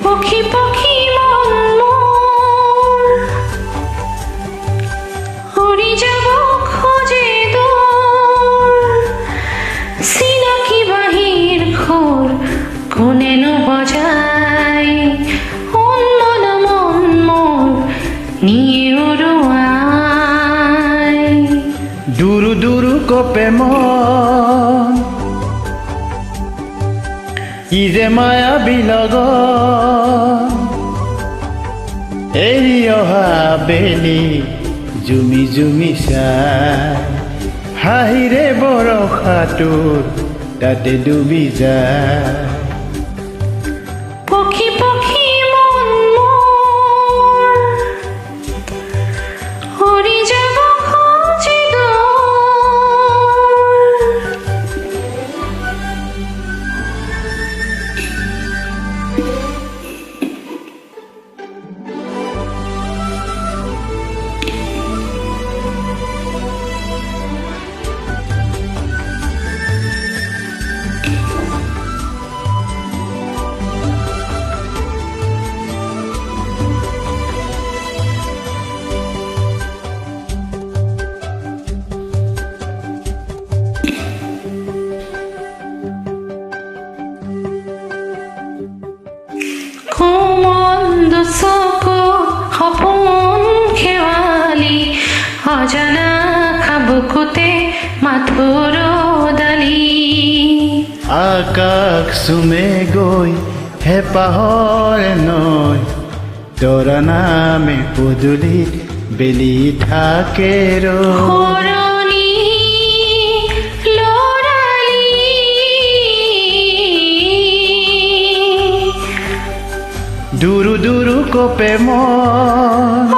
পক্ষী পক্ষী মন মোর উড়ি যাব খোঁজে দূর সিনাকি বাহির খোর কোনেন বজায় মন মোর নিয়ে উড়ুয়ায় দুরু দুরু কপে মন ই যে মায়াবী লগন এৰি অহা বেলি জুমি জুমি চাই হাঁহিৰে বৰষাটোৰ তাতে ডুবি যায় পক্ষী পক্ষী মন মোৰ উড়ি যাব খোঁজে দূৰ কোমল চকু সপোন খেৱালি অজানা খাবুকুতে মাথোৰ ডালি আকাশ চুমে গৈ হেঁপাহৰ নৈ তৰা নামে পদূলিত বেলি থাকে ৰৈ সৰণি লৰালি দুৰু দুৰু কপে মন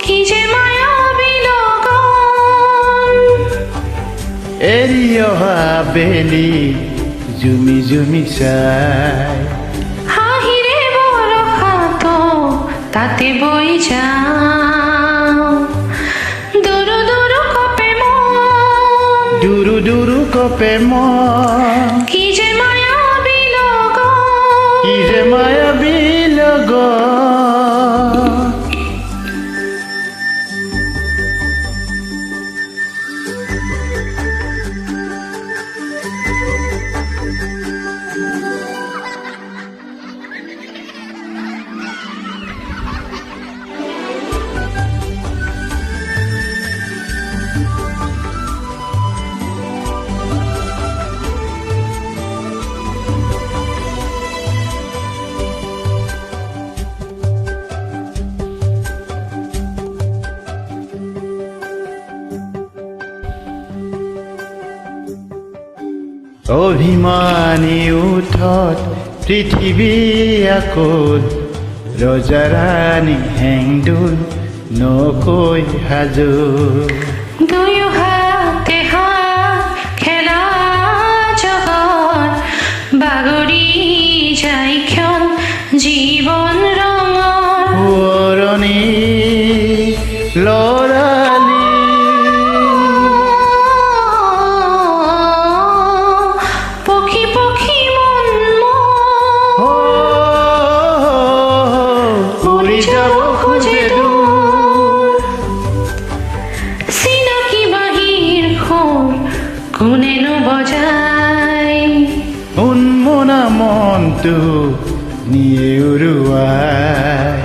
কি যে মায়াবী লগন এৰি অহা বেলি জুমি জুমি চাই হাঁহিৰে বৰষাটো তাতে বৈ যাওঁ দুৰু দুৰু কপে মন দুরু দুরু কপে মন কি যে মায়াবী লগন কি যে মায়াবী লগন অভিমানী উঠত পৃথিৱী আকোল ৰজাৰাণী হেংদোল নকৈ সাজু দুয়ো হাতে হাত খেলা জগত বাগৰি যায় ক্ষণ জীৱন ৰঙৰ সোঁৱৰণি লৰালি পক্ষী পক্ষী মন উৰি যাব খোজে দূৰ চিনাকি বাহিৰ খোৰ কোনেনো বজায় উন্মনা মনটো নিয়ে উৰুৱাই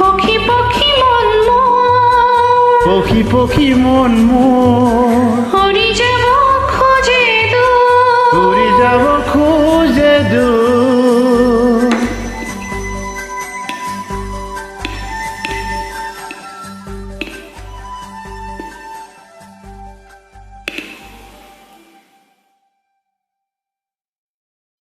পক্ষী পক্ষী মন পক্ষী পক্ষী মন মোৰ